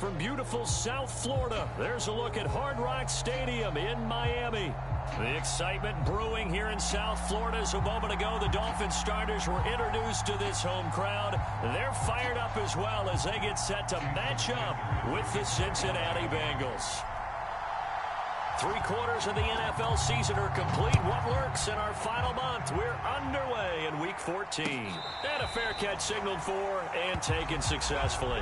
from beautiful South Florida. There's a look at Hard Rock Stadium in Miami. The excitement brewing here in South Florida as a moment ago the Dolphins starters were introduced to this home crowd. They're fired up as well as they get set to match up with the Cincinnati Bengals. 3/4 of the NFL season are complete. What lurks in our final month? We're underway in Week 14. And a fair catch signaled for and taken successfully.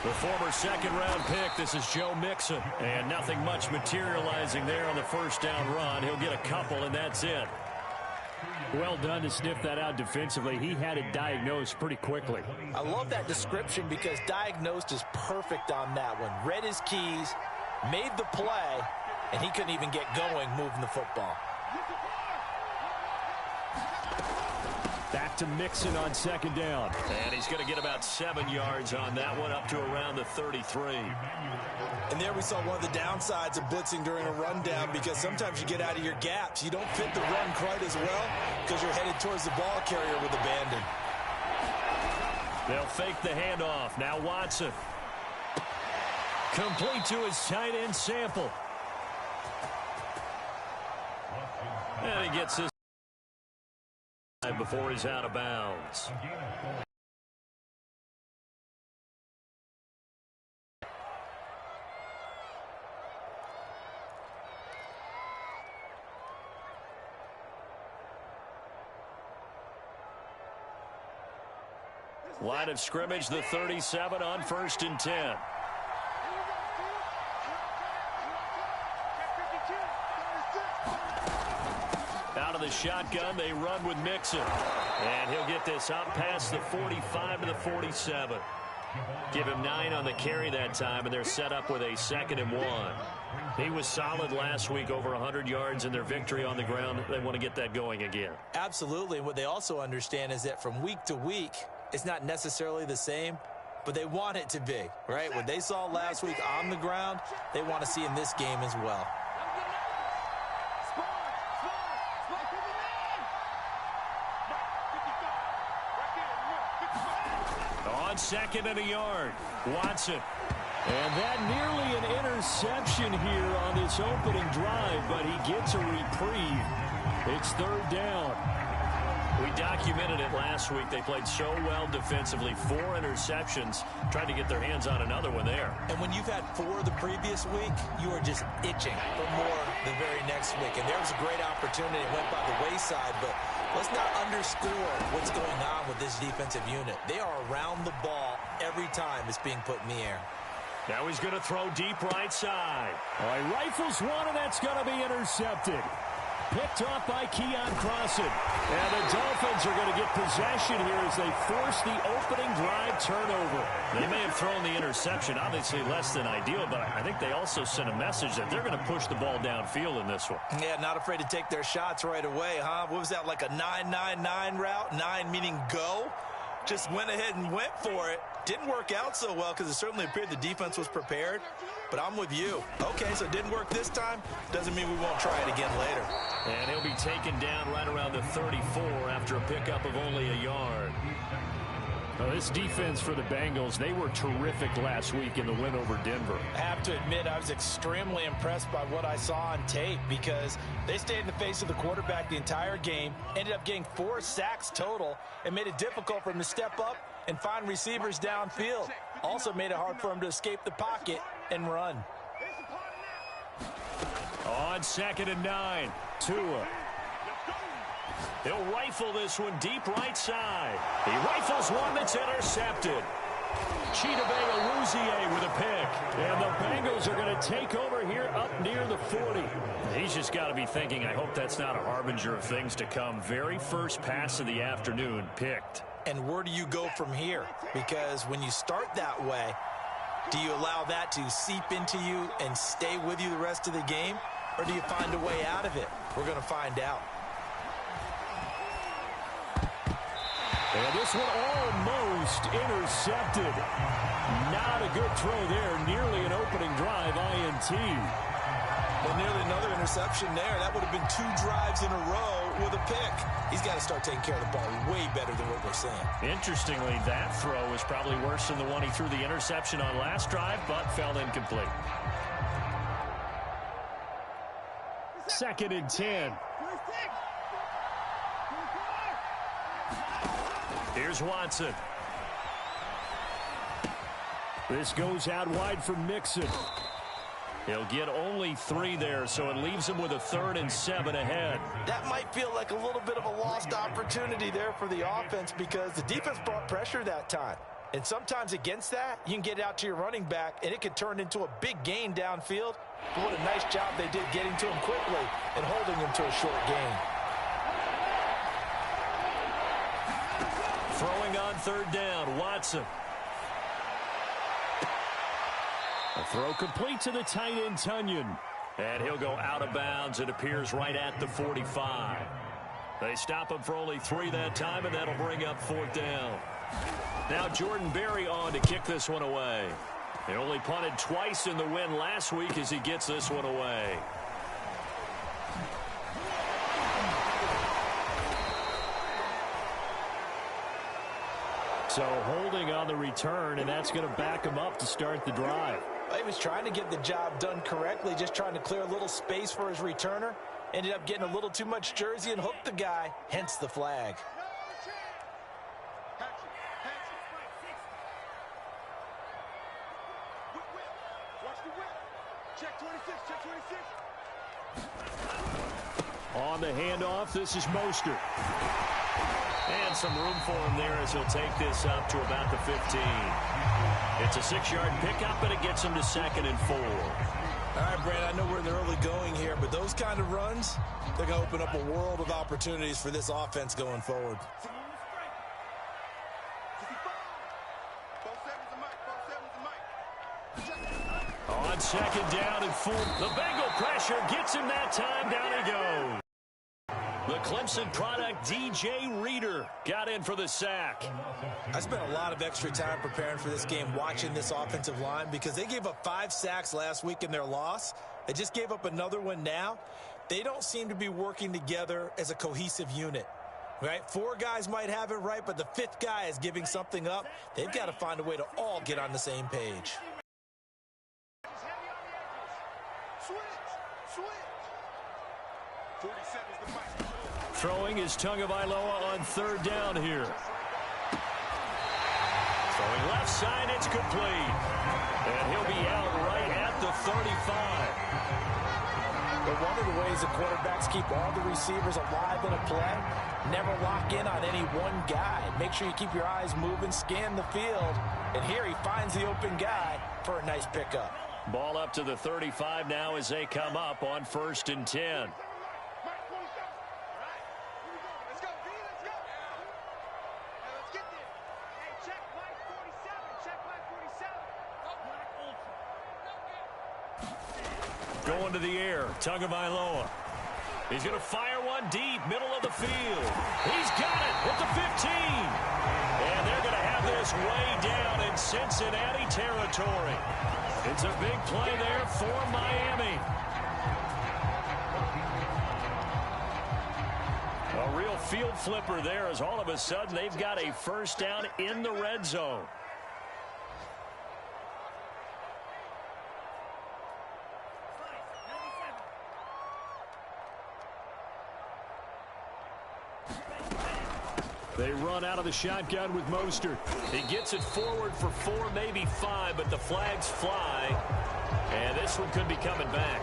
The former second-round pick, this is Joe Mixon. And nothing much materializing there on the first down run. He'll get a couple, and that's it. Well done to sniff that out defensively. He had it diagnosed pretty quickly. I love that description because diagnosed is perfect on that one. Read his keys, made the play, and he couldn't even get going moving the football. Back to Mixon on second down. And he's going to get about 7 yards on that one, up to around the 33. And there we saw one of the downsides of blitzing during a rundown, because sometimes you get out of your gaps. You don't fit the run quite as well because you're headed towards the ball carrier with abandon. They'll fake the handoff. Now Watson. Complete to his tight end Sample. And he gets his before he's out of bounds. Line of scrimmage, the 37 on 1st and 10. Out of the shotgun, they run with Mixon. And he'll get this up past the 45 to the 47. Give him 9 on the carry that time, and they're set up with a 2nd and 1. He was solid last week, over 100 yards in their victory on the ground. They want to get that going again. Absolutely. What they also understand is that from week to week, it's not necessarily the same, but they want it to be, right? What they saw last week on the ground, they want to see in this game as well. On 2nd and a yard, Watson. And that nearly an interception here on this opening drive, but he gets a reprieve. It's 3rd down. We documented it last week. They played so well defensively. 4 interceptions. Tried to get their hands on another one there. And when you've had 4 the previous week, you are just itching for more the very next week. And there was a great opportunity. It went by the wayside, but let's not underscore what's going on with this defensive unit. They are around the ball every time it's being put in the air. Now he's going to throw deep right side. All right, rifles one, and that's going to be intercepted. Picked off by Keon Crossan. And the Dolphins are going to get possession here as they force the opening drive turnover. They may have thrown the interception, obviously less than ideal, but I think they also sent a message that they're going to push the ball downfield in this one. Yeah, not afraid to take their shots right away, huh? What was that, like a 9-9-9 route? 9 meaning go? Just went ahead and went for it. Didn't work out so well because it certainly appeared the defense was prepared. But I'm with you. Okay, so it didn't work this time. Doesn't mean we won't try it again later. And he'll be taken down right around the 34 after a pickup of only a yard. Well, this defense for the Bengals, they were terrific last week in the win over Denver. I have to admit, I was extremely impressed by what I saw on tape because they stayed in the face of the quarterback the entire game, ended up getting 4 sacks total, and made it difficult for him to step up and find receivers downfield. Also made it hard for him to escape the pocket and run. On 2nd and 9, Tua. He'll rifle this one deep right side. He rifles one that's intercepted. Chidobe Awuzie with a pick. And the Bengals are going to take over here up near the 40. He's just got to be thinking, I hope that's not a harbinger of things to come. Very first pass of the afternoon picked. And where do you go from here? Because when you start that way, do you allow that to seep into you and stay with you the rest of the game? Or do you find a way out of it? We're going to find out. And this one almost intercepted. Not a good throw there. Nearly an opening drive INT. Well, nearly another interception there. That would have been 2 drives in a row with a pick. He's got to start taking care of the ball way better than what we're seeing. Interestingly, that throw was probably worse than the one he threw the interception on last drive, but fell incomplete. 2nd and 10. Here's Watson. This goes out wide for Mixon. He'll get only 3 there, so it leaves him with a 3rd and 7 ahead. That might feel like a little bit of a lost opportunity there for the offense because the defense brought pressure that time. And sometimes against that, you can get out to your running back, and it could turn into a big gain downfield. But what a nice job they did getting to him quickly and holding him to a short gain. Throwing on 3rd down, Watson. A throw complete to the tight end, Tunyon. And he'll go out of bounds. It appears right at the 45. They stop him for only 3 that time, and that'll bring up 4th down. Now Jordan Berry on to kick this one away. They only punted twice in the win last week as he gets this one away. So holding on the return, and that's going to back him up to start the drive. He was trying to get the job done correctly, just trying to clear a little space for his returner. Ended up getting a little too much jersey and hooked the guy, hence the flag. On the handoff, this is Mostert. And some room for him there as he'll take this up to about the 15. It's a 6-yard pickup, and it gets him to 2nd and 4. All right, Brand, I know we're in the early going here, but those kind of runs, they're going to open up a world of opportunities for this offense going forward. On 2nd down and 4. The Bengal pressure gets him that time. Down he goes. The Clemson product, DJ Reader, got in for the sack. I spent a lot of extra time preparing for this game, watching this offensive line, because they gave up 5 sacks last week in their loss. They just gave up another one now. They don't seem to be working together as a cohesive unit. Right? 4 guys might have it right, but the 5th guy is giving something up. They've got to find a way to all get on the same page. Throwing is Tagovailoa on 3rd down here. Throwing left side, it's complete. And he'll be out right at the 35. But one of the ways the quarterbacks keep all the receivers alive in a play, never lock in on any one guy. Make sure you keep your eyes moving, scan the field. And here he finds the open guy for a nice pickup. Ball up to the 35 now as they come up on 1st and 10. Going to the air, Tagovailoa. He's going to fire one deep, middle of the field. He's got it at the 15. And they're going to have this way down in Cincinnati territory. It's a big play there for Miami. A real field flipper there as all of a sudden they've got a 1st down in the red zone. They run out of the shotgun with Mostert. He gets it forward for 4, maybe 5, but the flags fly. And this one could be coming back.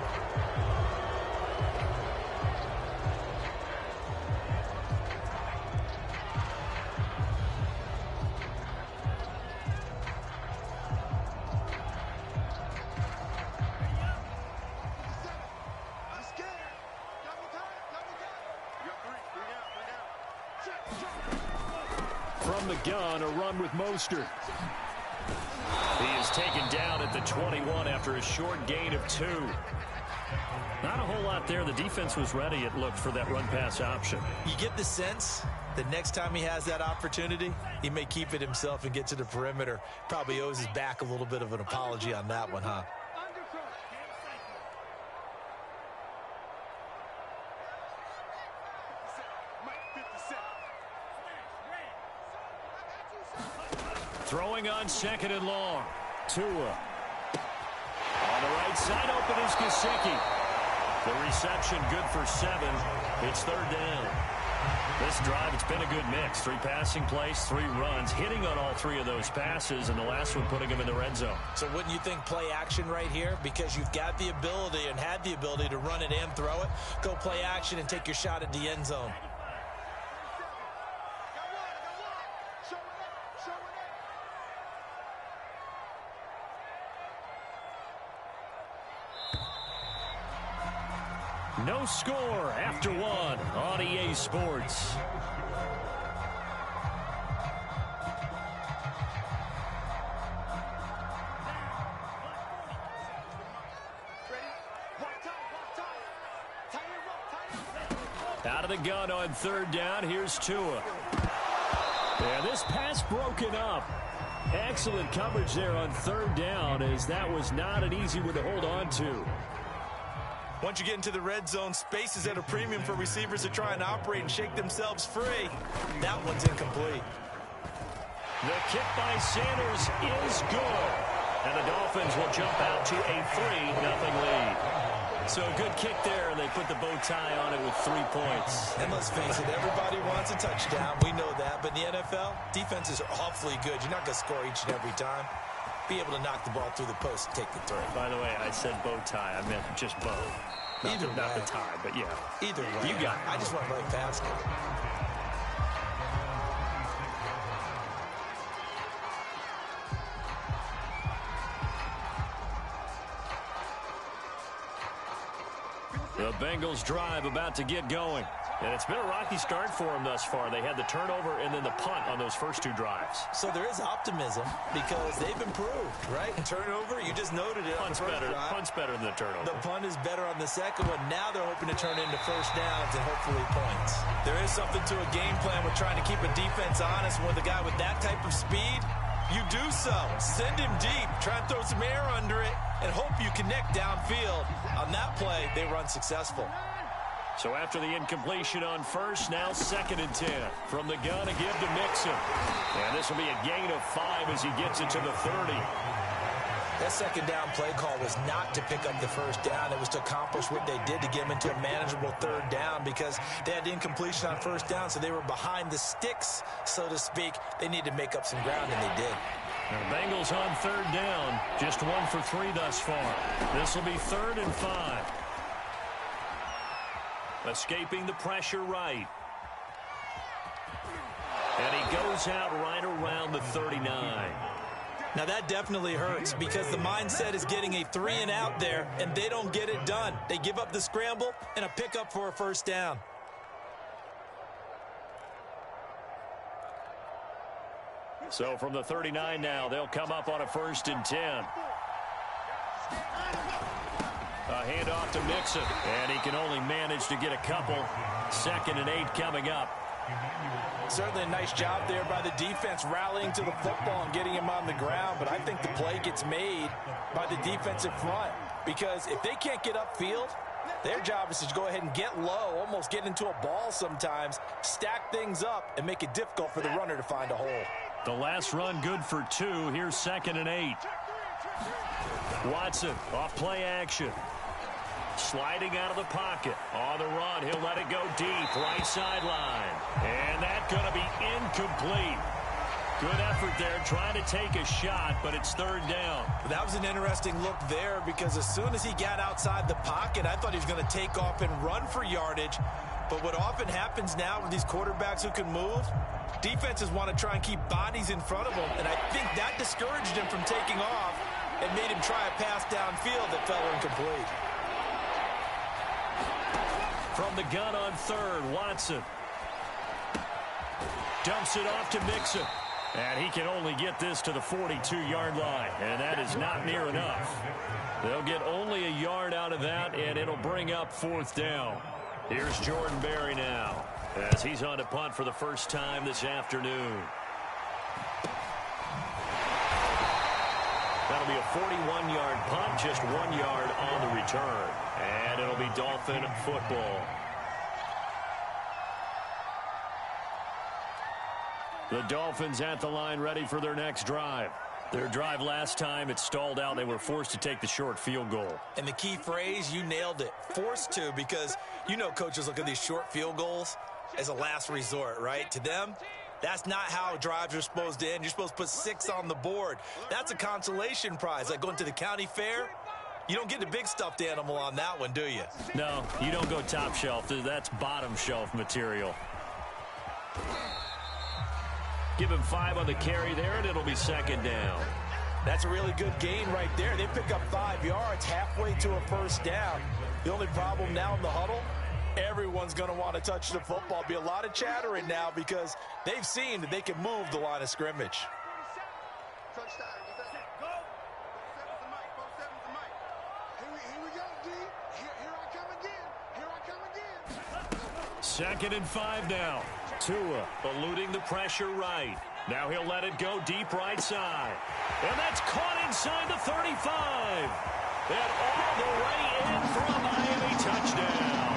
From the gun, a run with Mostert. He is taken down at the 21 after a short gain of 2. Not a whole lot there. The defense was ready, it looked, for that run-pass option. You get the sense The next time he has that opportunity, he may keep it himself and get to the perimeter. Probably owes his back a little bit of an apology on that one, huh? Throwing on second and long. Tua. On the right side, open is Gesicki. The reception good for 7. It's third down. This drive, it's been a good mix. 3 passing plays, 3 runs, hitting on all 3 of those passes, and the last one putting him in the red zone. So wouldn't you think play action right here? Because you've got the ability and had the ability to run it and throw it. Go play action and take your shot at the end zone. No score after 1 on EA Sports. Out of the gun on third down. Here's Tua. And this pass broken up. Excellent coverage there on third down, as that was not an easy one to hold on to. Once you get into the red zone, space is at a premium for receivers to try and operate and shake themselves free. That one's incomplete. The kick by Sanders is good. And the Dolphins will jump out to a 3-0 lead. So a good kick there, and they put the bow tie on it with 3 points. And let's face it, everybody wants a touchdown. We know that. But in the NFL, defenses are awfully good. You're not going to score each and every time. Be able to knock the ball through the post and take the throw. By the way, I said bow tie. I meant just bow. Not the tie, but yeah. Either way. You got it. I just went right past it. The Bengals drive about to get going. And it's been a rocky start for them thus far. They had the turnover and then the punt on those first 2 drives. So there is optimism because they've improved, right? Turnover, you just noted it. Punt's better. Punt's better than the turnover. The punt is better on the second one. Now they're hoping to turn into first downs and hopefully points. There is something to a game plan with trying to keep a defense honest. With a guy with that type of speed, you do so. Send him deep. Try and throw some air under it and hope you connect downfield. On that play, they were unsuccessful. So after the incompletion on first, now 2nd and 10. From the gun, a give to Mixon. And this will be a gain of 5 as he gets it to the 30. That second down play call was not to pick up the first down. It was to accomplish what they did to get them into a manageable third down because they had the incompletion on first down, so they were behind the sticks, so to speak. They needed to make up some ground, and they did. The Bengals on third down, just 1 for 3 thus far. This will be 3rd and 5. Escaping the pressure right. And he goes out right around the 39. Now that definitely hurts because the mindset is getting a 3 and out there, and they don't get it done. They give up the scramble and a pickup for a first down. So from the 39 now, they'll come up on a 1st and 10. A handoff to Mixon, and he can only manage to get a couple. 2nd and 8 coming up. Certainly a nice job there by the defense rallying to the football and getting him on the ground, but I think the play gets made by the defensive front because if they can't get upfield, their job is to go ahead and get low, almost get into a ball sometimes, stack things up, and make it difficult for the runner to find a hole. The last run good for 2. Here's 2nd and 8. Watson off play action. Sliding out of the pocket. On the run, he'll let it go deep. Right sideline. And that's going to be incomplete. Good effort there, trying to take a shot, but it's 3rd down. That was an interesting look there because as soon as he got outside the pocket, I thought he was going to take off and run for yardage. But what often happens now with these quarterbacks who can move, defenses want to try and keep bodies in front of them, and I think that discouraged him from taking off and made him try a pass downfield that fell incomplete. From the gun on 3rd, Watson. Dumps it off to Mixon. And he can only get this to the 42-yard line, and that is not near enough. They'll get only a yard out of that, and it'll bring up 4th down. Here's Jordan Berry now. as he's on to punt for the first time this afternoon. That'll be a 41-yard punt, just 1 yard on the return. And it'll be Dolphin football. The Dolphins at the line ready for their next drive. Their drive last time, it stalled out. They were forced to take the short field goal. And the key phrase, you nailed it, forced to, because you know coaches look at these short field goals as a last resort, right? To them, that's not how drives are supposed to end. You're supposed to put 6 on the board. That's a consolation prize. Like going to the county fair, you don't get the big stuffed animal on that one, do you? No, you don't go top shelf. That's bottom shelf material. Give him 5 on the carry there, and it'll be second down. That's a really good gain right there. They pick up 5 yards halfway to a first down. The only problem now in the huddle, everyone's going to want to touch the football. Be a lot of chattering now because they've seen that they can move the line of scrimmage. Second and 5 now. Tua eluding the pressure right. Now he'll let it go deep right side. And that's caught inside the 35. And all the way in for a Miami touchdown.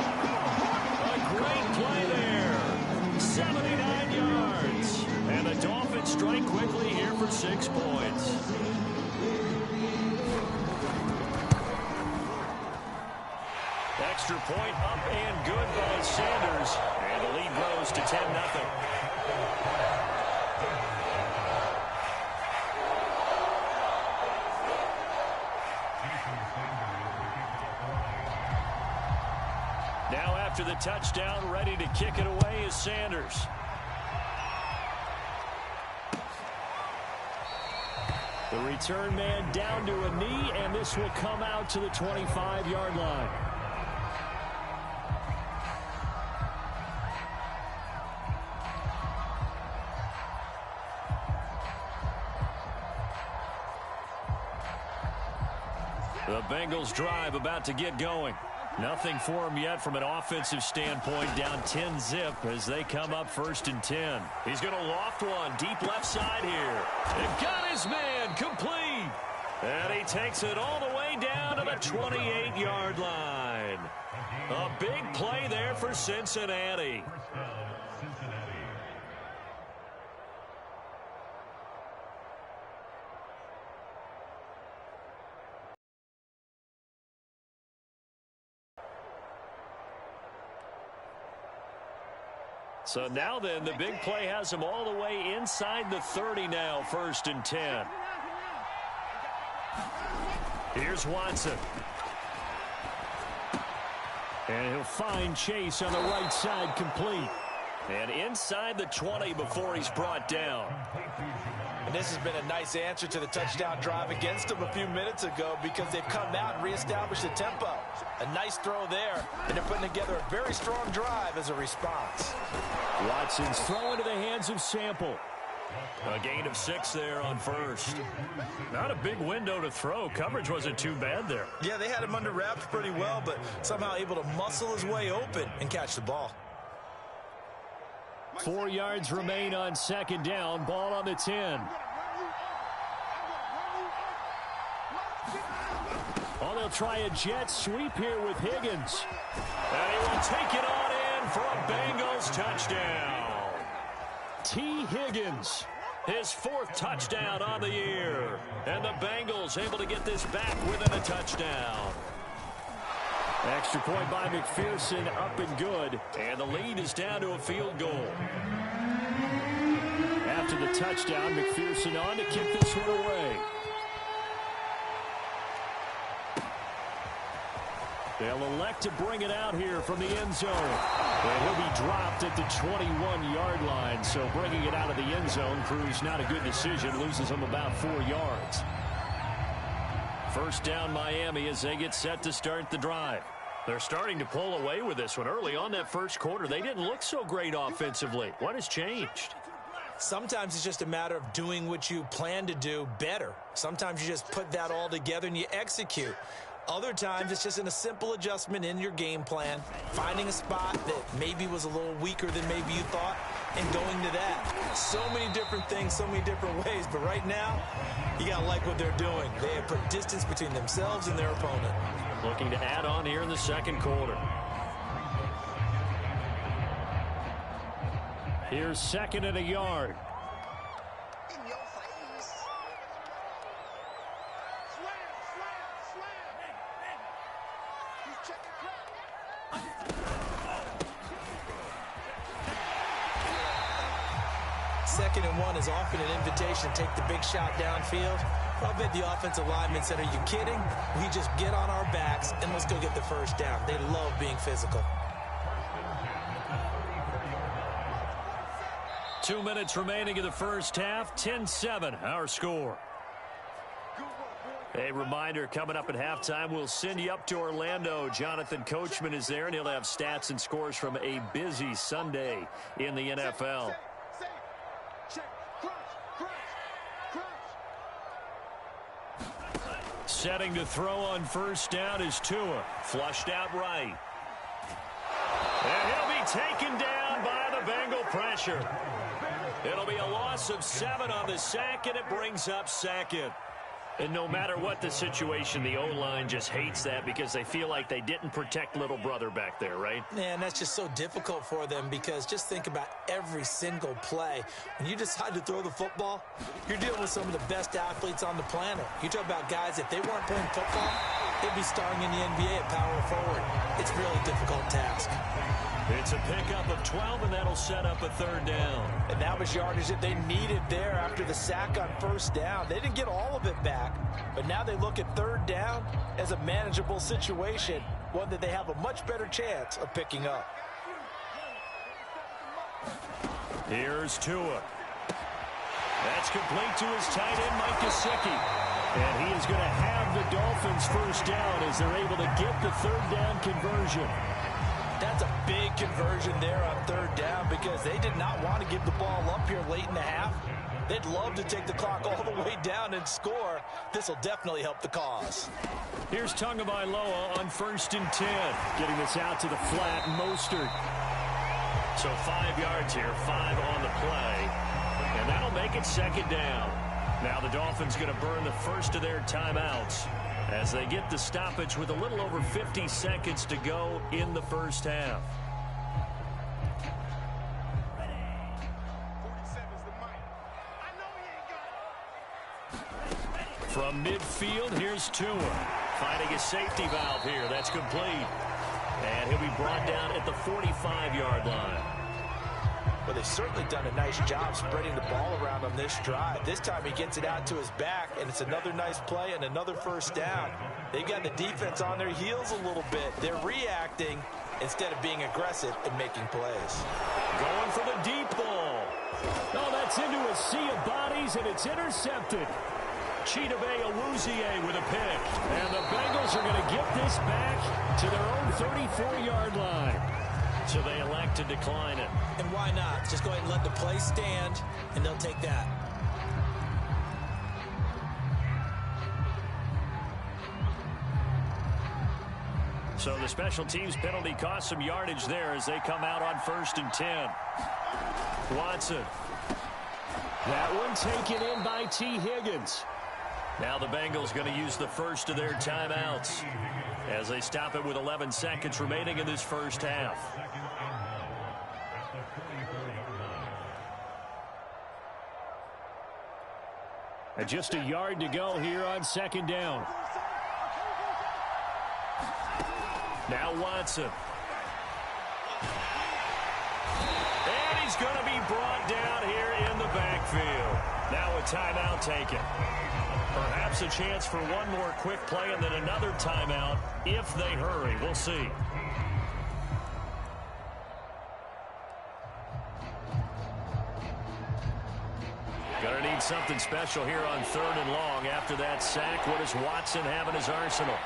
A great play there. 79 yards. And the Dolphins strike quickly here for 6 points. Extra point up and good by Sanders. And the lead grows to 10-0. Now after the touchdown, ready to kick it away is Sanders. The return man down to a knee, and this will come out to the 25-yard line. The Bengals drive about to get going. Nothing for them yet from an offensive standpoint, down 10-zip as they come up 1st and 10. He's going to loft one deep left side here. They've got his man complete. And he takes it all the way down to the 28-yard line. A big play there for Cincinnati. So now then, the big play has him all the way inside the 30 now, 1st and 10. Here's Watson. And he'll find Chase on the right side complete. And inside the 20 before he's brought down. And this has been a nice answer to the touchdown drive against them a few minutes ago because they've come out and reestablished the tempo. A nice throw there, and they're putting together a very strong drive as a response. Watson's throw into the hands of Sample. A gain of 6 there on 1st. Not a big window to throw. Coverage wasn't too bad there. Yeah, they had him under wraps pretty well, but somehow able to muscle his way open and catch the ball. 4 yards remain on 2nd down. Ball on the 10. Oh, they'll try a jet sweep here with Higgins. And he will take it on in for a Bengals touchdown. T. Higgins, his 4th touchdown on the year. And the Bengals able to get this back within a touchdown. Extra point by McPherson, up and good. And the lead is down to a field goal. After the touchdown, McPherson on to kick this one away. They'll elect to bring it out here from the end zone. And he'll be dropped at the 21-yard line. So bringing it out of the end zone proves not a good decision. Loses him about 4 yards. First down Miami as they get set to start the drive. They're starting to pull away with this one. Early on that first quarter, they didn't look so great offensively. What has changed? Sometimes it's just a matter of doing what you plan to do better. Sometimes you just put that all together and you execute. Other times, it's just in a simple adjustment in your game plan, finding a spot that maybe was a little weaker than maybe you thought, and going to that. So many different things, so many different ways, but right now, you got to like what they're doing. They have put distance between themselves and their opponent. Looking to add on here in the second quarter. Here's second and a yard. Second and one is often an invitation to take the big shot downfield. I'll bet the offensive lineman said, are you kidding? We just get on our backs and let's go get the first down. They love being physical. 2 minutes remaining in the first half. 10-7, our score. A reminder, coming up at halftime, we'll send you up to Orlando. Jonathan Coachman is there, and he'll have stats and scores from a busy Sunday in the NFL. Setting to throw on first down is Tua. Flushed out right. And he'll be taken down by the Bengal pressure. It'll be a loss of 7 on the sack, and it brings up second. And no matter what the situation, the O-line just hates that because they feel like they didn't protect little brother back there, right? Man, that's just so difficult for them because just think about every single play. When you decide to throw the football, you're dealing with some of the best athletes on the planet. You talk about guys, if they weren't playing football, they'd be starring in the NBA at power forward. It's a really difficult task. It's a pickup of 12, and that'll set up a third down. And that was yardage that they needed there after the sack on first down. They didn't get all of it back, but now they look at third down as a manageable situation, one that they have a much better chance of picking up. Here's Tua. That's complete to his tight end, Mike Gesicki. And he is going to have the Dolphins first down as they're able to get the third down conversion. That's a big conversion there on third down because they did not want to give the ball up here late in the half. They'd love to take the clock all the way down and score. This will definitely help the cause. Here's Tagovailoa on first and 10. Getting this out to the flat, Mostert. So 5 yards here, 5 on the play. And that'll make it second down. Now the Dolphins going to burn the first of their timeouts as they get the stoppage with a little over 50 seconds to go in the first half. From midfield, here's Tua. Finding a safety valve here. That's complete. And he'll be brought down at the 45-yard line. Well, they've certainly done a nice job spreading the ball around on this drive. This time he gets it out to his back, and it's another nice play and another first down. They've got the defense on their heels a little bit. They're reacting instead of being aggressive and making plays. Going for the deep ball. Oh, that's into a sea of bodies, and it's intercepted. Chidobe Awuzie with a pick. And the Bengals are going to get this back to their own 34-yard line. So they elect to decline it. And why not? Just go ahead and let the play stand, and they'll take that. So the special teams penalty cost some yardage there as they come out on first and 10. Watson. That one taken in by T. Higgins. Now the Bengals going to use the first of their timeouts as they stop it with 11 seconds remaining in this first half. And just a yard to go here on second down. Now Watson. And he's going to be brought down here in the backfield. Now a timeout taken. Perhaps a chance for one more quick play and then another timeout if they hurry. We'll see. Gonna need something special here on third and long. After that sack, what does Watson have in his arsenal?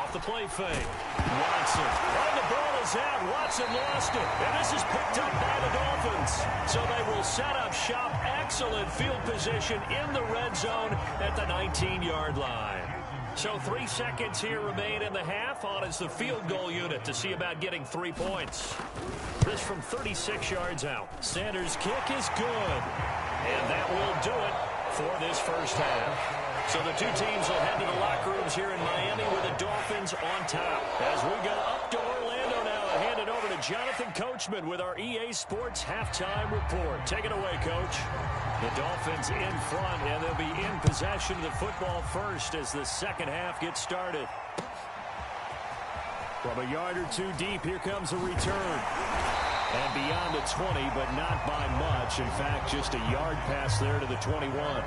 off the play fake. Watson. And the ball is out. Watson lost it. And this is picked up by the Dolphins. So they will set up shop. Excellent field position in the red zone at the 19-yard line. So 3 seconds here remain in the half. On is the field goal unit to see about getting 3 points. This from 36 yards out. Sanders' kick is good. And that will do it for this first half. So the two teams will head to the locker rooms here in Miami with the Dolphins on top. As we go up to Orlando now, I hand it over to Jonathan Coachman with our EA Sports Halftime Report. Take it away, Coach. The Dolphins in front, and they'll be in possession of the football first as the second half gets started. From a yard or two deep, here comes a return. And beyond the 20, but not by much. In fact, just a yard pass there to the 21.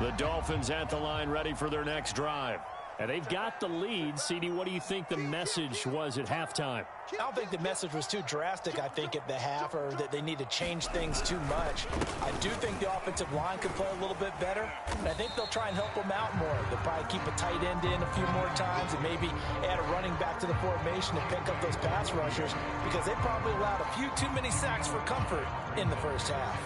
The Dolphins at the line ready for their next drive. And they've got the lead. CD, what do you think the message was at halftime? I don't think the message was too drastic, I think, at the half, or that they need to change things too much. I do think the offensive line could play a little bit better, and I think they'll try and help them out more. They'll probably keep a tight end in a few more times and maybe add a running back to the formation to pick up those pass rushers, because they probably allowed a few too many sacks for comfort in the first half.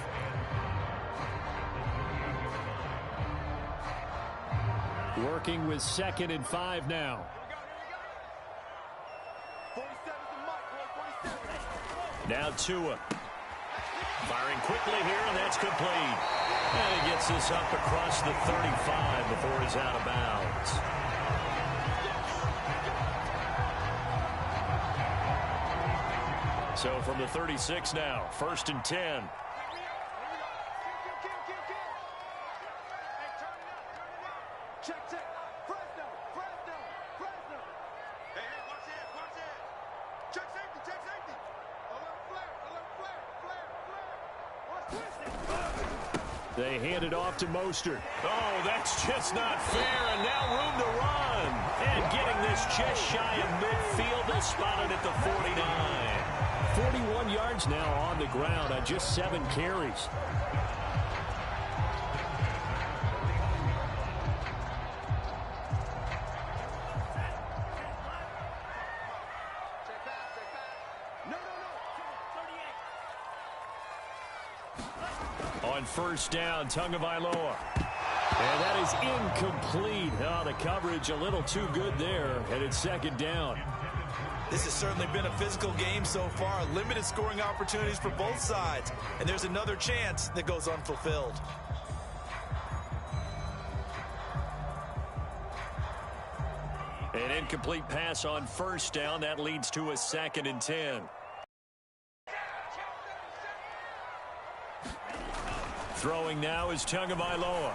Working with 2nd and 5 now. Now Tua. Firing quickly here, and that's complete. And he gets this up across the 35 before he's out of bounds. So from the 36 now, 1st and 10. They hand it off to Mostert. Oh, that's just not fair, and now room to run. And getting this just shy of midfield, they'll spot it at the 49. 41 yards now on the ground on just 7 carries. On 1st down, Tagovailoa. And that is incomplete. Oh, the coverage a little too good there, and it's 2nd down. This has certainly been a physical game so far. Limited scoring opportunities for both sides. And there's another chance that goes unfulfilled. An incomplete pass on 1st down. That leads to a 2nd and 10. Throwing now is Tagovailoa.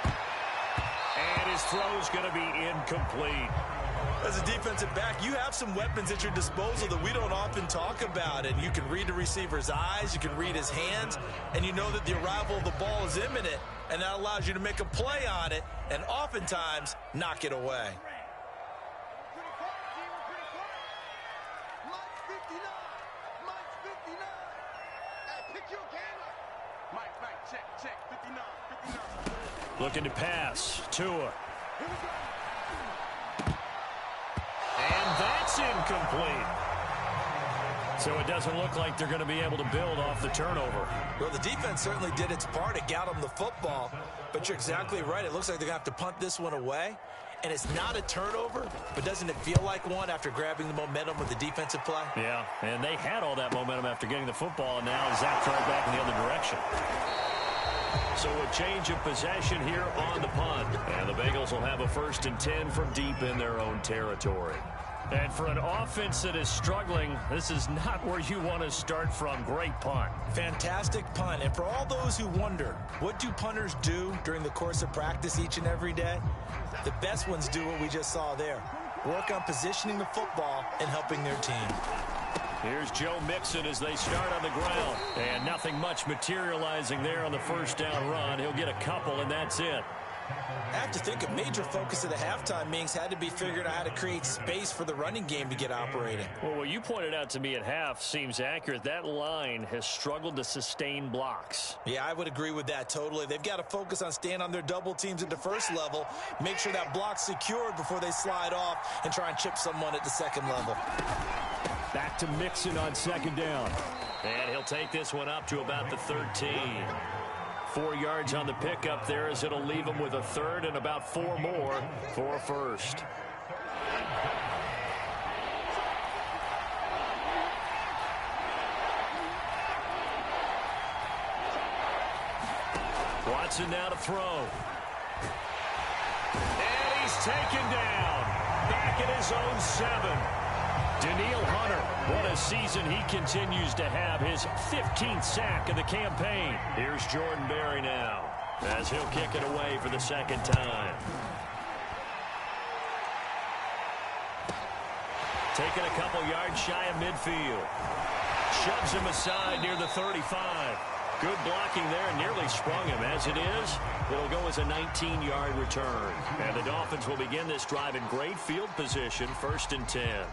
And his throw's going to be incomplete. As a defensive back, you have some weapons at your disposal that we don't often talk about. And you can read the receiver's eyes, you can read his hands, and you know that the arrival of the ball is imminent. And that allows you to make a play on it and oftentimes knock it away. Looking to pass. Tua. And that's incomplete. So it doesn't look like they're going to be able to build off the turnover. Well, the defense certainly did its part. It got them the football. But you're exactly right. It looks like they're going to have to punt this one away. And it's not a turnover, but doesn't it feel like one after grabbing the momentum with the defensive play? Yeah, and they had all that momentum after getting the football, and now zapped right back in the other direction. So a change of possession here on the punt. And the Bengals will have a 1st and 10 from deep in their own territory. And for an offense that is struggling, this is not where you want to start from. Great punt. Fantastic punt. And for all those who wonder, what do punters do during the course of practice each and every day? The best ones do what we just saw there. Work on positioning the football and helping their team. Here's Joe Mixon as they start on the ground. And nothing much materializing there on the 1st down run. He'll get a couple, and that's it. I have to think a major focus of the halftime meetings had to be figuring out how to create space for the running game to get operating. Well, what you pointed out to me at half seems accurate. That line has struggled to sustain blocks. Yeah, I would agree with that totally. They've got to focus on staying on their double teams at the first level, make sure that block's secured before they slide off and try and chip someone at the second level. Back to Mixon on second down. And he'll take this one up to about the 13. 4 yards on the pickup there as it'll leave him with a third and about 4 more for a first. Watson now to throw. And he's taken down. Back at his own 7. Daniil Hunter, what a season he continues to have, his 15th sack of the campaign. Here's Jordan Berry now as he'll kick it away for the second time. Taking a couple yards shy of midfield. Shoves him aside near the 35. Good blocking there and nearly sprung him. As it is, it'll go as a 19-yard return. And the Dolphins will begin this drive in great field position, 1st and 10.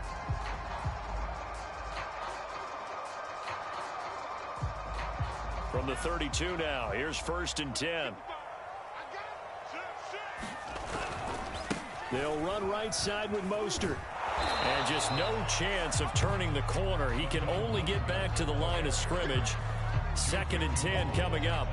From the 32 now, here's 1st and 10. They'll run right side with Mostert. And just no chance of turning the corner. He can only get back to the line of scrimmage. 2nd and 10 coming up.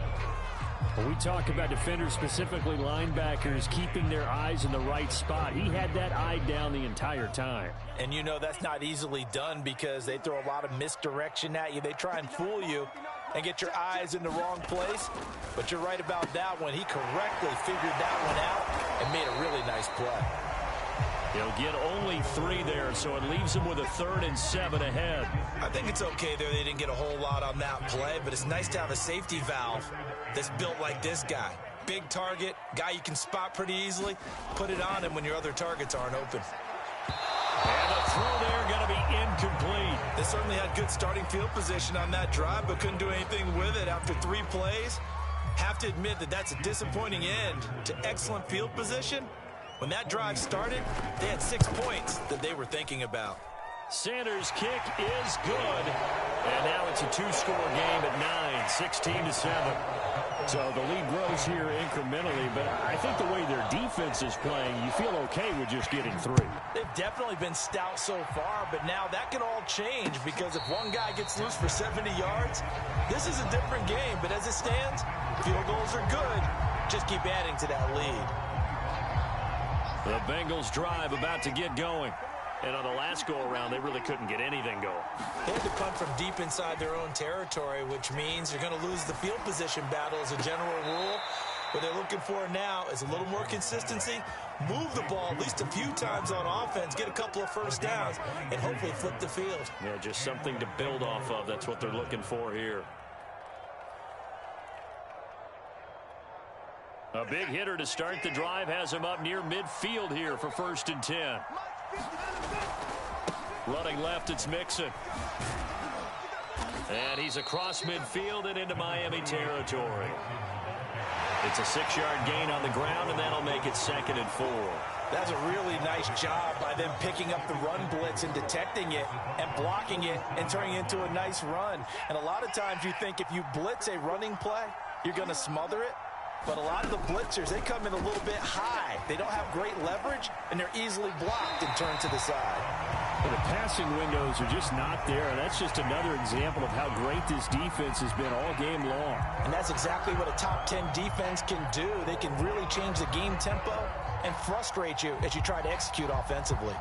When we talk about defenders, specifically linebackers, keeping their eyes in the right spot, he had that eye down the entire time. And you know that's not easily done because they throw a lot of misdirection at you. They try and fool you and get your eyes in the wrong place. But you're right about that one. He correctly figured that one out and made a really nice play. He'll get only 3 there, so it leaves him with a 3rd and 7 ahead. I think it's okay there. They didn't get a whole lot on that play, but it's nice to have a safety valve that's built like this guy. Big target, guy you can spot pretty easily. Put it on him when your other targets aren't open. And the throw there going to be incomplete. They certainly had good starting field position on that drive, but couldn't do anything with it after 3 plays. Have to admit that that's a disappointing end to excellent field position. When that drive started, they had 6 points that they were thinking about. Sanders' kick is good. And now it's a 2-score game at 9, 16-7. So the lead grows here incrementally, but I think the way their defense is playing, you feel okay with just getting 3. They've definitely been stout so far, but now that can all change because if one guy gets loose for 70 yards, this is a different game. But as it stands, field goals are good. Just keep adding to that lead. The Bengals drive about to get going. And on the last go-around, they really couldn't get anything going. They had to punt from deep inside their own territory, which means you're going to lose the field position battle as a general rule. What they're looking for now is a little more consistency, move the ball at least a few times on offense, get a couple of first downs, and hopefully flip the field. Yeah, just something to build off of. That's what they're looking for here. A big hitter to start the drive has him up near midfield here for 1st and 10. Running left, it's Mixon. And he's across midfield and into Miami territory. It's a 6-yard gain on the ground, and that'll make it 2nd and 4. That's a really nice job by them picking up the run blitz and detecting it and blocking it and turning it into a nice run. And a lot of times you think if you blitz a running play, you're going to smother it. But a lot of the blitzers, they come in a little bit high. They don't have great leverage, and they're easily blocked and turned to the side. But the passing windows are just not there. And that's just another example of how great this defense has been all game long. And that's exactly what a top 10 defense can do. They can really change the game tempo and frustrate you as you try to execute offensively.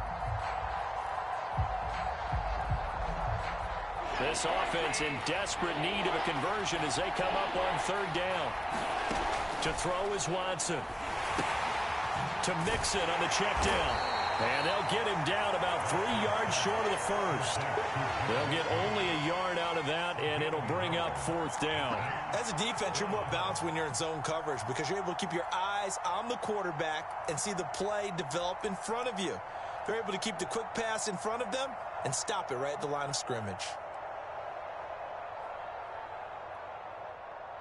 This offense in desperate need of a conversion as they come up on 3rd down. To throw is Watson. To Mixon on the check down. And they'll get him down about 3 yards short of the first. They'll get only a yard out of that, and it'll bring up 4th down. As a defense, you're more balanced when you're in zone coverage because you're able to keep your eyes on the quarterback and see the play develop in front of you. They're able to keep the quick pass in front of them and stop it right at the line of scrimmage.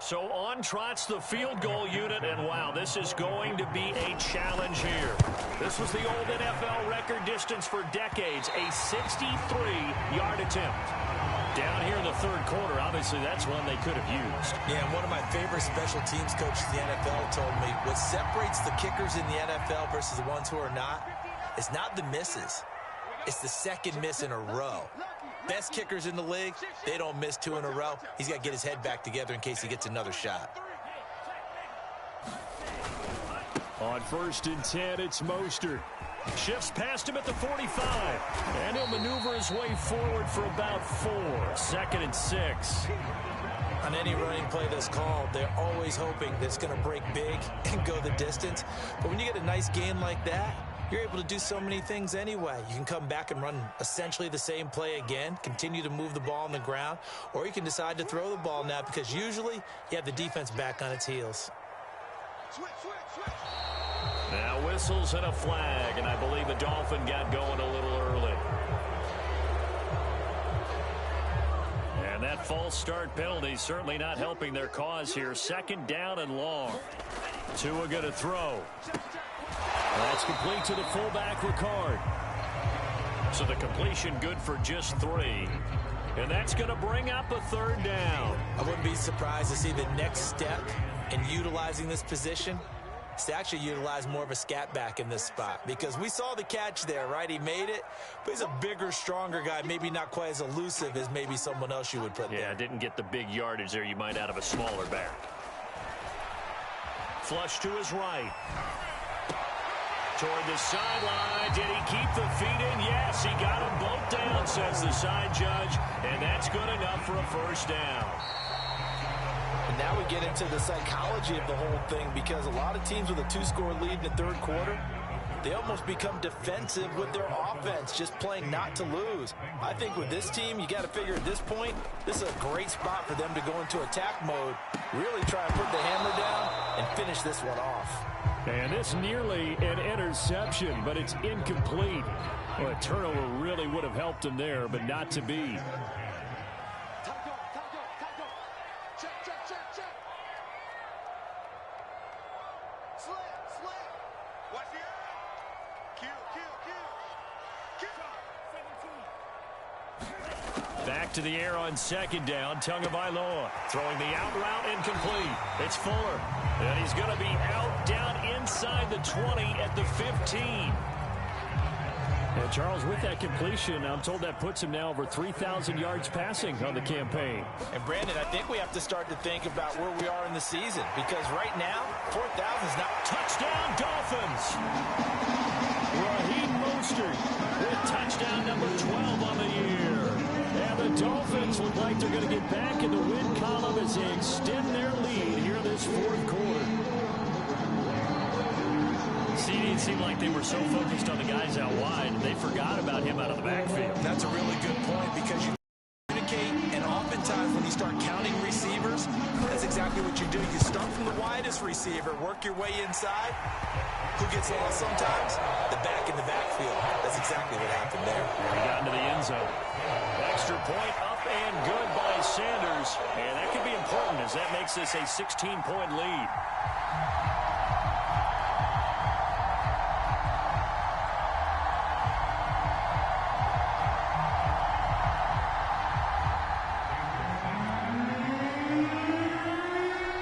So on trots the field goal unit, and wow, this is going to be a challenge here. This was the old NFL record distance for decades, a 63-yard attempt. Down here in the third quarter, obviously that's one they could have used. Yeah, and one of my favorite special teams coaches in the NFL told me what separates the kickers in the NFL versus the ones who are not is not the misses. It's the second miss in a row. Best kickers in the league, they don't miss 2 in a row. He's got to get his head back together in case he gets another shot. On 1st and 10, it's Mostert. Shifts past him at the 45. And he'll maneuver his way forward for about 4. 2nd and 6. On any running play that's called, they're always hoping that it's going to break big and go the distance. But when you get a nice gain like that, you're able to do so many things anyway. You can come back and run essentially the same play again, continue to move the ball on the ground, or you can decide to throw the ball now because usually you have the defense back on its heels. Now whistles and a flag, and I believe a Dolphin got going a little early. And that false start penalty certainly not helping their cause here. 2nd down and long. Tua going to throw. That's complete to the fullback, Ricard. So the completion good for just 3. And that's going to bring up a 3rd down. I wouldn't be surprised to see the next step in utilizing this position is to actually utilize more of a scat back in this spot. Because we saw the catch there, right? He made it, but he's a bigger, stronger guy, maybe not quite as elusive as maybe someone else you would put there. Yeah, didn't get the big yardage there you might out of a smaller back. Flush to his right. Toward the sideline. Did he keep the feet in? Yes, he got them both down, says the side judge. And that's good enough for a 1st down. And now we get into the psychology of the whole thing because a lot of teams with a 2-score lead in the 3rd quarter, they almost become defensive with their offense, just playing not to lose. I think with this team, you got to figure at this point, this is a great spot for them to go into attack mode, really try and put the hammer down and finish this one off. And this nearly an interception, but it's incomplete. Well, a turnover really would have helped him there, but not to be. Back to the air on 2nd down. Tagovailoa throwing the out route incomplete. It's Fuller. And he's going to be out down inside the 20 at the 15. And Charles, with that completion, I'm told that puts him now over 3,000 yards passing on the campaign. And Brandon, I think we have to start to think about where we are in the season because right now, 4,000 is not. Touchdown, Dolphins! Raheem Mostert with touchdown number 12 on the year. And the Dolphins look like they're going to get back in the win column as they extend their lead here this 4th quarter. It seemed like they were so focused on the guys out wide, they forgot about him out of the backfield. That's a really good point because you communicate, and oftentimes when you start counting receivers, that's exactly what you do. You start from the widest receiver, work your way inside. Who gets lost sometimes? The back in the backfield. That's exactly what happened there. He got into the end zone. Extra point up and good by Sanders. And that could be important as that makes this a 16-point lead.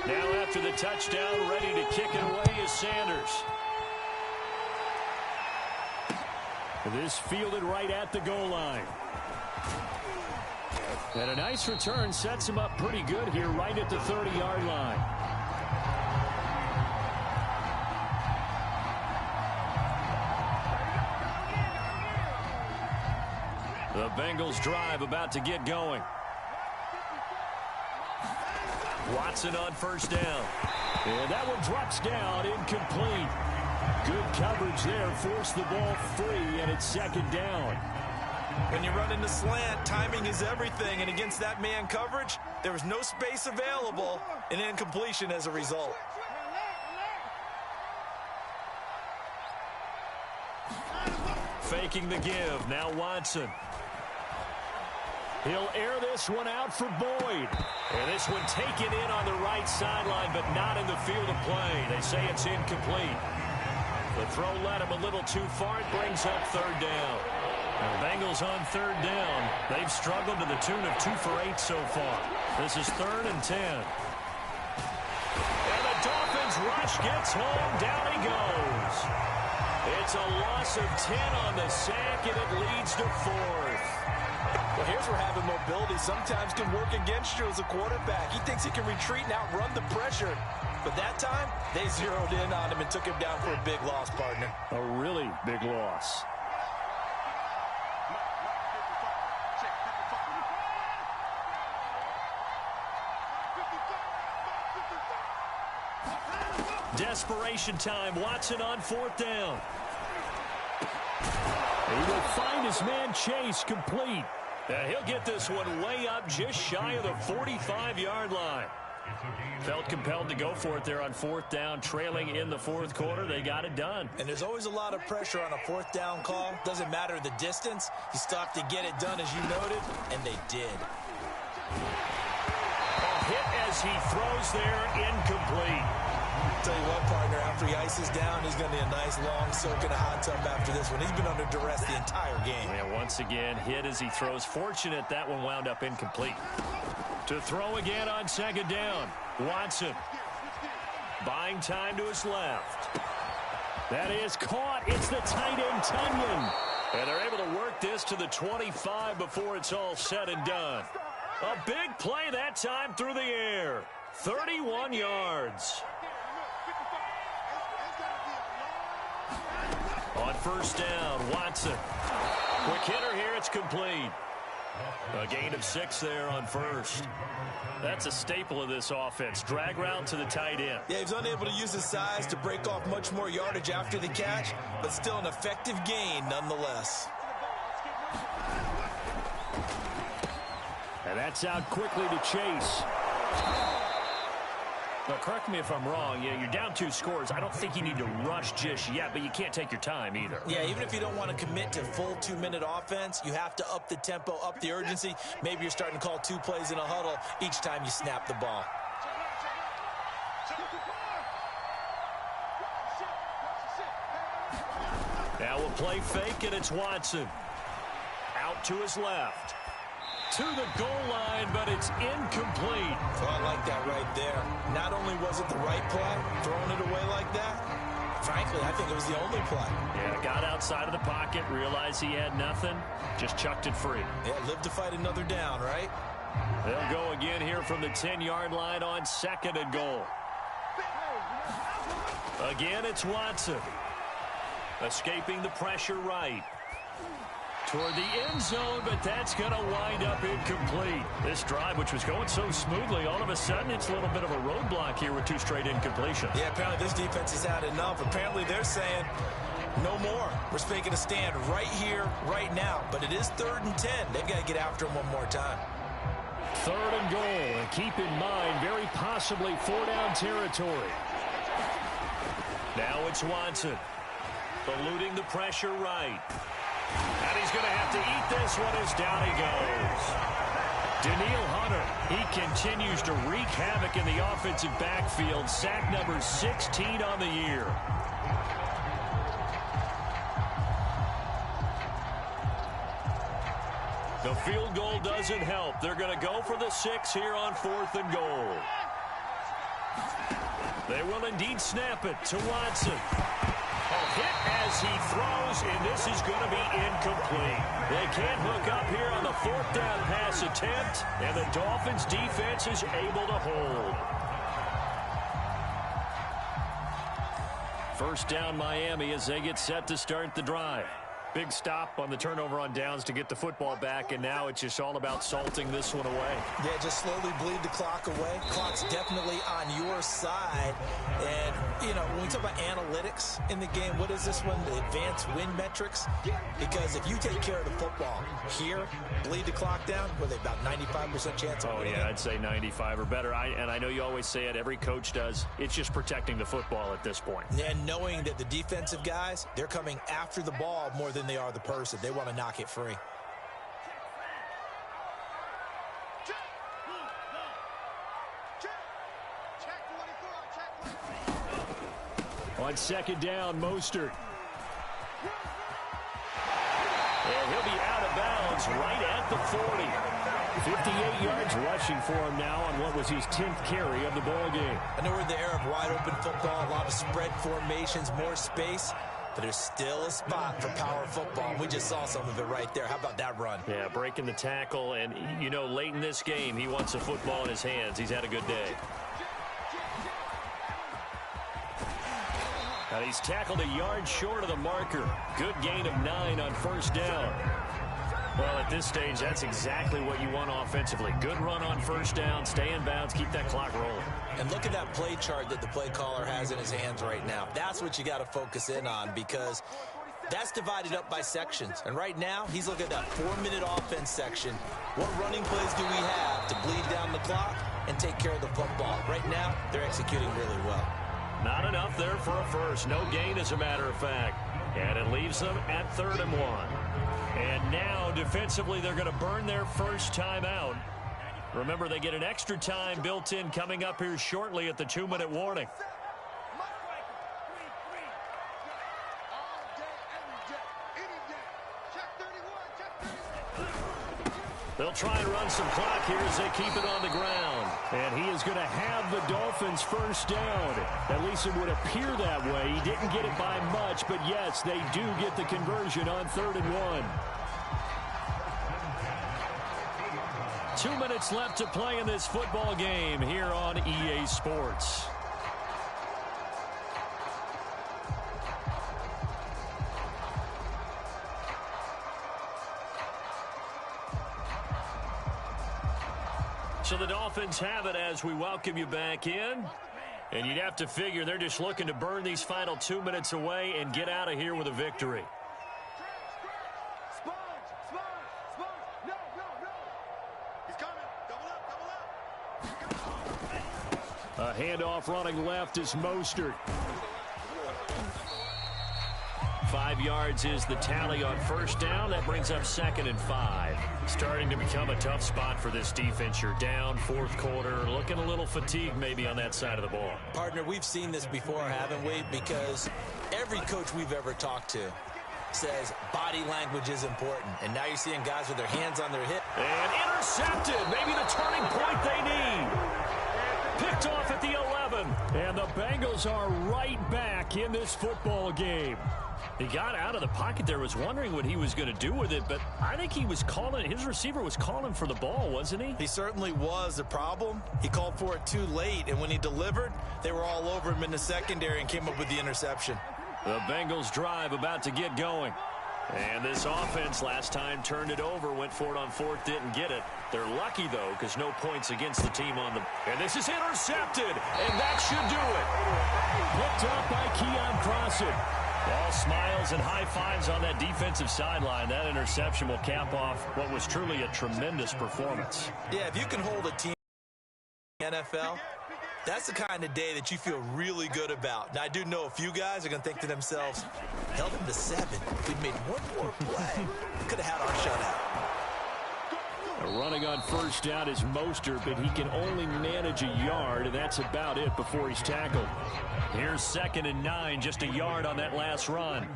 Now after the touchdown, ready to kick it away is Sanders. This fielded right at the goal line. And a nice return sets him up pretty good here right at the 30-yard line. The Bengals drive about to get going. Watson on 1st down. And that one drops down, incomplete. Good coverage there, forced the ball free, and it's 2nd down. When you run into slant, timing is everything, and against that man coverage, there was no space available, and incompletion as a result. Faking the give, now Watson. He'll air this one out for Boyd. And this one taken in on the right sideline, but not in the field of play. They say it's incomplete. The throw led him a little too far. It brings up third down. The Bengals on third down. They've struggled to the tune of 2 for 8 so far. This is 3rd and 10. And the Dolphins rush gets home. Down he goes. It's a loss of 10 on the sack, and it leads to 4th. Well, here's where having mobility sometimes can work against you as a quarterback. He thinks he can retreat and outrun the pressure. But that time, they zeroed in on him and took him down for a big loss, partner. A really big loss. Desperation time. Watson on 4th down. He will find his man Chase complete. He'll get this one way up just shy of the 45-yard line. Felt compelled to go for it there on 4th down, trailing in the 4th quarter. They got it done. And there's always a lot of pressure on a 4th down call. Doesn't matter the distance. You still have to get it done, as you noted, and they did. A hit as he throws there, incomplete. Tell you what, partner, after he ices down, he's going to need a nice long soak in a hot tub after this one. He's been under duress the entire game. Yeah, once again, hit as he throws. Fortunate that one wound up incomplete. To throw again on 2nd down. Watson buying time to his left. That is caught. It's the tight end, Tunyon. And they're able to work this to the 25 before it's all said and done. A big play that time through the air. 31 yards. On 1st down, Watson. Quick hitter here, it's complete. A gain of 6 there on 1st. That's a staple of this offense. Drag route to the tight end. Yeah, he's unable to use his size to break off much more yardage after the catch, but still an effective gain nonetheless. And that's out quickly to Chase. Now, correct me if I'm wrong. Yeah, you're down 2 scores. I don't think you need to rush just yet, but you can't take your time either. Yeah, even if you don't want to commit to full 2-minute offense, you have to up the tempo, up the urgency. Maybe you're starting to call 2 plays in a huddle each time you snap the ball. Now we'll play fake, and it's Watson. Out to his left. To the goal line, but it's incomplete. Oh, I like that right there. Not only was it the right play, throwing it away like that, frankly, I think it was the only play. Yeah, got outside of the pocket, realized he had nothing, just chucked it free. Yeah, live to fight another down, right? They'll go again here from the 10-yard line on 2nd and goal. Again, it's Watson. Escaping the pressure right. Toward the end zone, but that's going to wind up incomplete. This drive, which was going so smoothly, all of a sudden it's a little bit of a roadblock here with 2 straight incompletions. Yeah, apparently this defense has had enough. Apparently they're saying no more. We're making a stand right here, right now. But it is 3rd and 10. They've got to get after him one more time. 3rd and goal. And keep in mind, very possibly 4-down territory. Now it's Watson. Eluding the pressure right. And he's going to have to eat this one as down he goes. Daniil Hunter, he continues to wreak havoc in the offensive backfield. Sack number 16 on the year. The field goal doesn't help. They're going to go for the 6 here on 4th and goal. They will indeed snap it to Watson. A hit as he throws, and this is going to be incomplete. They can't hook up here on the 4th down pass attempt, and the Dolphins defense is able to hold. 1st down Miami as they get set to start the drive. Big stop on the turnover on downs to get the football back, and now it's just all about salting this one away. Yeah, just slowly bleed the clock away. Clock's definitely on your side. And, you know, when we talk about analytics in the game, what is this one? The advanced win metrics? Because if you take care of the football here, bleed the clock down, with about 95% chance of winning. Yeah, I'd say 95 or better. And I know you always say it, every coach does. It's just protecting the football at this point. And knowing that the defensive guys, they're coming after the ball more than they are the person. They want to knock it free. On second down, Mostert. And he'll be out of bounds right at the 40. 58 yards rushing for him now on what was his 10th carry of the ball game. I know we're in the era of wide-open football, a lot of spread formations, more space, but there's still a spot for power football. We just saw some of it right there. How about that run? Yeah, breaking the tackle, and, you know, late in this game, he wants the football in his hands. He's had a good day. And he's tackled a yard short of the marker. Good gain of 9 on first down. Well, at this stage, that's exactly what you want offensively. Good run on first down, stay in bounds, keep that clock rolling. And look at that play chart that the play caller has in his hands right now. That's what you got to focus in on, because that's divided up by sections. And right now, he's looking at that 4-minute offense section. What running plays do we have to bleed down the clock and take care of the football? Right now, they're executing really well. Not enough there for a first. No gain, as a matter of fact. And it leaves them at 3rd and 1. And now, defensively, they're going to burn their first time out. Remember, they get an extra time built in coming up here shortly at the 2-minute warning. They'll try and run some clock here as they keep it on the ground. And he is going to have the Dolphins first down. At least it would appear that way. He didn't get it by much, but yes, they do get the conversion on 3rd and 1. 2 minutes left to play in this football game here on EA Sports. So the Dolphins have it as we welcome you back in. And you'd have to figure they're just looking to burn these final 2 minutes away and get out of here with a victory. A handoff running left is Mostert. 5 yards is the tally on first down. That brings up 2nd and 5. Starting to become a tough spot for this defense. You're down, 4th quarter, looking a little fatigued maybe on that side of the ball. Partner, we've seen this before, haven't we? Because every coach we've ever talked to says body language is important. And now you're seeing guys with their hands on their hip. And intercepted. Maybe the turning point they need. Picked off at the 11. And the Bengals are right back in this football game. He got out of the pocket there, was wondering what he was going to do with it, but I think he was calling, his receiver was calling for the ball, wasn't he? He certainly was. The problem, he called for it too late, and when he delivered, they were all over him in the secondary and came up with the interception. The Bengals drive about to get going. And this offense last time turned it over, went for it on 4th, didn't get it. They're lucky, though, because no points against the team on the... And this is intercepted, and that should do it. Picked up by Keon Crossett. All smiles and high fives on that defensive sideline. That interception will cap off what was truly a tremendous performance. Yeah, if you can hold a team in the NFL, that's the kind of day that you feel really good about. Now, I do know a few guys are going to think to themselves, held him to 7. If we'd made one more play, could have had our shutout. Running on first down is Mostert, but he can only manage a yard, and that's about it before he's tackled. Here's 2nd and 9, just a yard on that last run.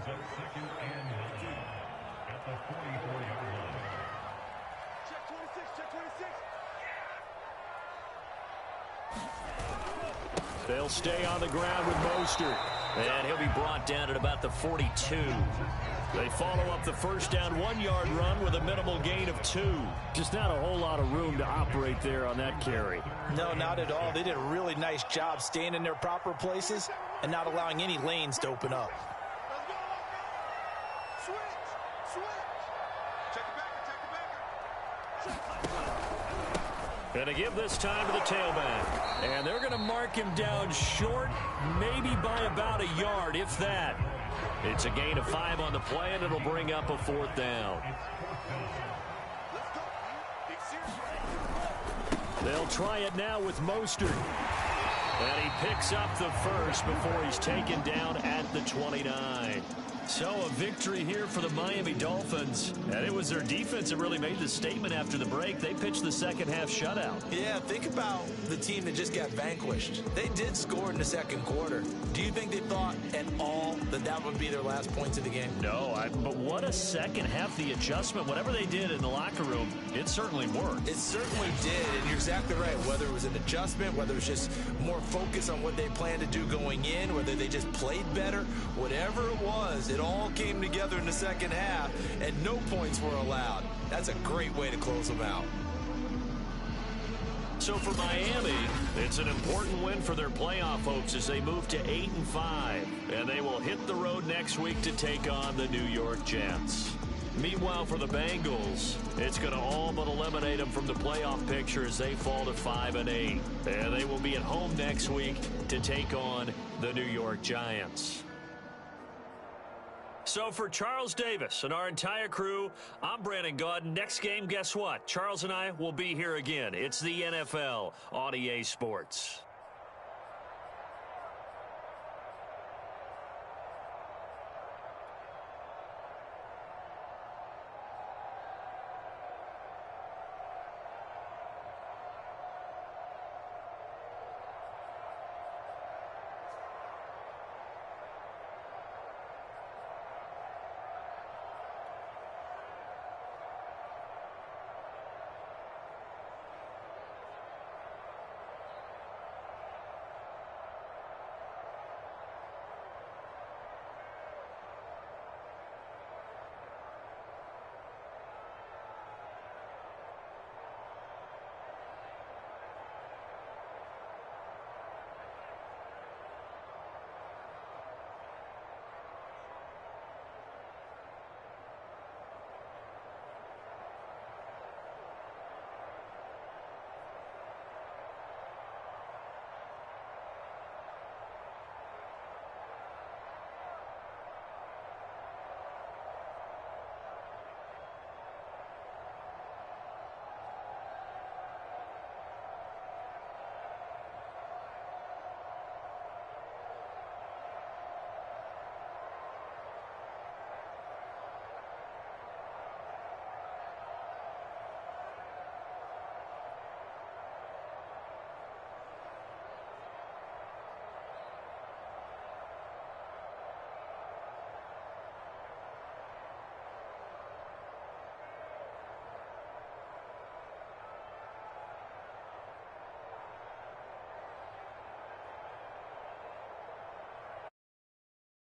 They'll stay on the ground with Mostert. And he'll be brought down at about the 42. They follow up the first down 1-yard run with a minimal gain of 2. Just not a whole lot of room to operate there on that carry. No, not at all. They did a really nice job staying in their proper places and not allowing any lanes to open up. Going to give this time to the tailback. And they're going to mark him down short, maybe by about a yard, if that. It's a gain of 5 on the play, and it'll bring up a 4th down. They'll try it now with Mostert. And he picks up the first before he's taken down at the 29. So a victory here for the Miami Dolphins. And it was their defense that really made the statement after the break. They pitched the second half shutout. Yeah, think about the team that just got vanquished. They did score in the second quarter. Do you think they thought at all that that would be their last points of the game? No, but what a second half. The adjustment, whatever they did in the locker room, it certainly worked. It certainly did, and you're exactly right. Whether it was an adjustment, whether it was just more focus on what they planned to do going in, whether they just played better, whatever it was, it all came together in the second half, and no points were allowed. That's a great way to close them out. So for Miami, it's an important win for their playoff hopes as they move to 8-5, and they will hit the road next week to take on the New York Jets. Meanwhile, for the Bengals, it's going to all but eliminate them from the playoff picture as they fall to 5-8, and they will be at home next week to take on the New York Giants. So for Charles Davis and our entire crew, I'm Brandon Gaudin. Next game, guess what? Charles and I will be here again. It's the NFL on EA Sports.